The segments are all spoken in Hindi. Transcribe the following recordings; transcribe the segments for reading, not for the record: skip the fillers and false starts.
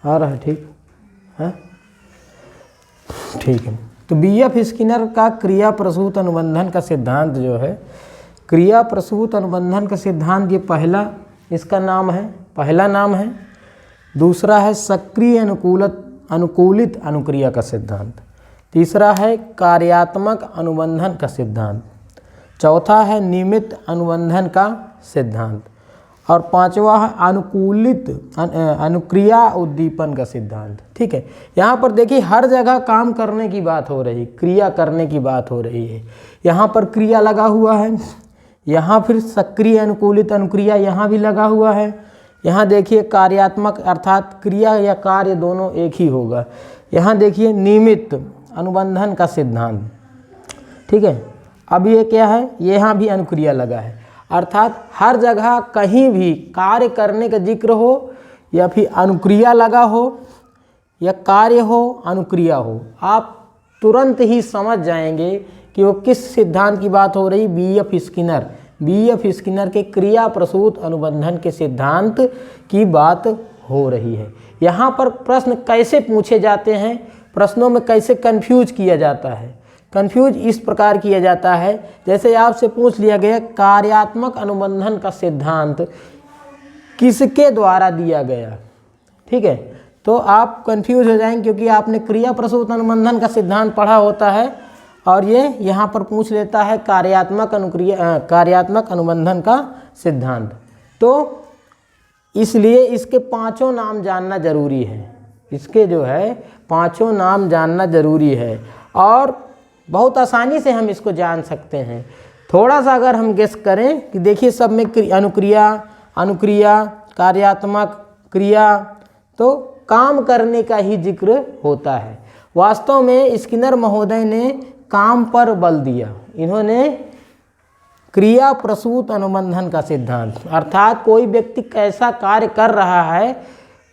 आ रहा है? ठीक है, ठीक है। तो बीएफ स्किनर का क्रिया प्रसूत अनुबंधन का सिद्धांत जो है, क्रिया प्रसूत अनुबंधन का सिद्धांत, ये पहला इसका नाम है, पहला नाम है। दूसरा है सक्रिय अनुकूलित अनुक्रिया का सिद्धांत। तीसरा है कार्यात्मक अनुबंधन का सिद्धांत। चौथा है नियमित अनुबंधन का सिद्धांत। और पांचवा है अनुकूलित अनुक्रिया उद्दीपन का सिद्धांत। ठीक है, यहाँ पर देखिए हर जगह काम करने की बात हो रही, क्रिया करने की बात हो रही है। यहाँ पर क्रिया लगा हुआ है, यहाँ फिर सक्रिय अनुकूलित अनुक्रिया यहाँ भी लगा हुआ है। यहाँ देखिए कार्यात्मक अर्थात क्रिया या कार्य दोनों एक ही होगा। यहाँ देखिए नियमित अनुबंधन का सिद्धांत। ठीक है, अब ये क्या है, यहाँ भी अनुक्रिया लगा है, अर्थात हर जगह कहीं भी कार्य करने का जिक्र हो या फिर अनुक्रिया लगा हो या कार्य हो अनुक्रिया हो, आप तुरंत ही समझ जाएंगे कि वो किस सिद्धांत की बात हो रही। बीएफ स्किनर के क्रिया प्रसूत अनुबंधन के सिद्धांत की बात हो रही है। यहाँ पर प्रश्न कैसे पूछे जाते हैं, प्रश्नों में कैसे कंफ्यूज किया जाता है। कंफ्यूज इस प्रकार किया जाता है, जैसे आपसे पूछ लिया गया कार्यात्मक अनुबंधन का सिद्धांत किसके द्वारा दिया गया। ठीक है, तो आप कंफ्यूज हो जाएंगे क्योंकि आपने क्रिया प्रसूत अनुबंधन का सिद्धांत पढ़ा होता है और ये यहाँ पर पूछ लेता है कार्यात्मक अनुबंधन का सिद्धांत। तो इसलिए इसके पांचों नाम जानना जरूरी है, इसके जो है पांचों नाम जानना जरूरी है और बहुत आसानी से हम इसको जान सकते हैं। थोड़ा सा अगर हम गेस करें कि देखिए सब में अनुक्रिया कार्यात्मक क्रिया, तो काम करने का ही जिक्र होता है। वास्तव में स्किनर महोदय ने काम पर बल दिया। इन्होंने क्रिया प्रसूत अनुबंधन का सिद्धांत, अर्थात कोई व्यक्ति कैसा कार्य कर रहा है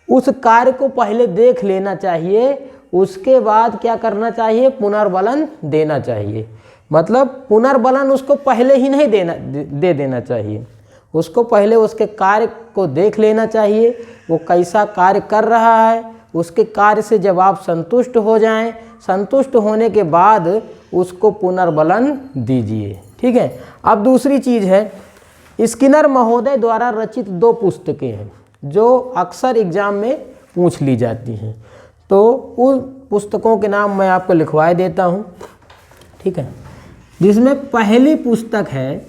उस कार्य को पहले देख लेना चाहिए, उसके बाद क्या करना चाहिए, पुनर्बलन देना चाहिए। मतलब पुनर्बलन उसको पहले ही नहीं दे देना चाहिए, उसको पहले उसके कार्य को देख लेना चाहिए, वो कैसा कार्य कर रहा है। उसके कार्य से जब आप संतुष्ट हो जाएं, संतुष्ट होने के बाद उसको पुनर्बलन दीजिए। ठीक है, अब दूसरी चीज़ है, स्किनर महोदय द्वारा रचित 2 पुस्तकें हैं जो अक्सर एग्जाम में पूछ ली जाती हैं। तो उन पुस्तकों के नाम मैं आपको लिखवा देता हूँ। ठीक है, जिसमें पहली पुस्तक है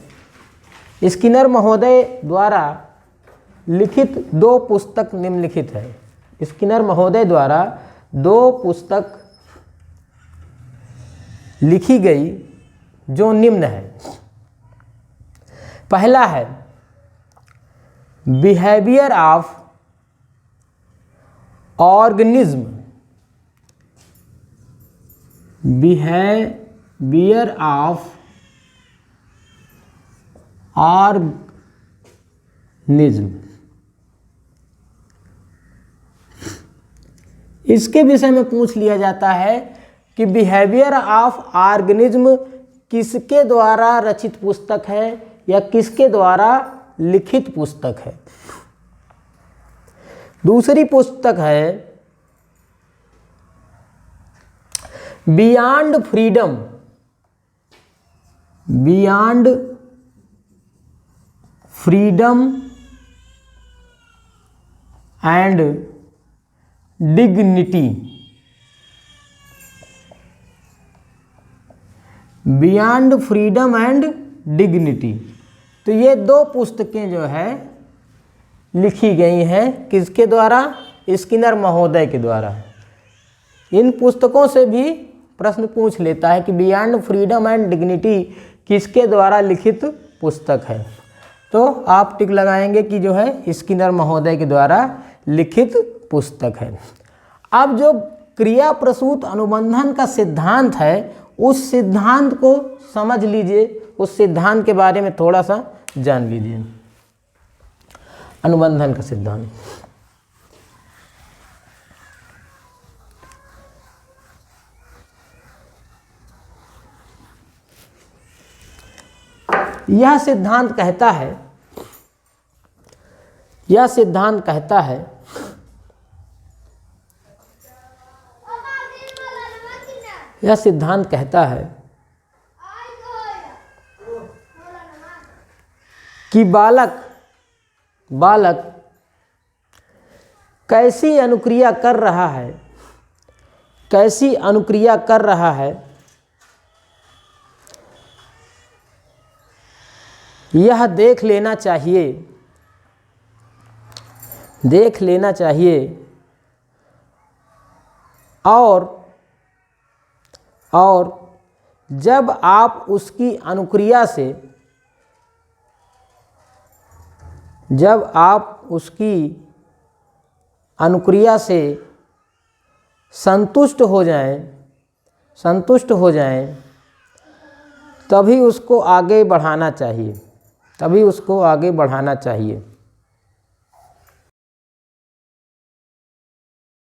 स्किनर महोदय द्वारा लिखित 2 पुस्तक निम्नलिखित है। स्किनर महोदय द्वारा 2 पुस्तक लिखी गई जो निम्न है। पहला है behaviour of organism, behaviour of organism. इसके विषय में पूछ लिया जाता है कि बिहेवियर ऑफ ऑर्गेनिज्म किसके द्वारा रचित पुस्तक है या किसके द्वारा लिखित पुस्तक है। दूसरी पुस्तक है beyond freedom, beyond freedom and dignity, beyond freedom and dignity. तो ये 2 पुस्तकें जो है लिखी गई हैं किसके द्वारा, स्किनर महोदय के द्वारा। इन पुस्तकों से भी प्रश्न पूछ लेता है कि बियॉन्ड फ्रीडम एंड डिग्निटी किसके द्वारा लिखित पुस्तक है। तो आप टिक लगाएंगे कि जो है स्किनर महोदय के द्वारा लिखित पुस्तक है। अब जो क्रिया प्रसूत अनुबंधन का सिद्धांत है उस सिद्धांत को समझ लीजिए, उस सिद्धांत के बारे में थोड़ा सा जान लीजिए। अनुबंधन का सिद्धांत, यह सिद्धांत कहता है यह सिद्धांत कहता है कि बालक कैसी अनुक्रिया कर रहा है, कैसी अनुक्रिया कर रहा है, यह देख लेना चाहिए और जब आप उसकी अनुक्रिया से संतुष्ट हो जाएं तभी उसको आगे बढ़ाना चाहिए।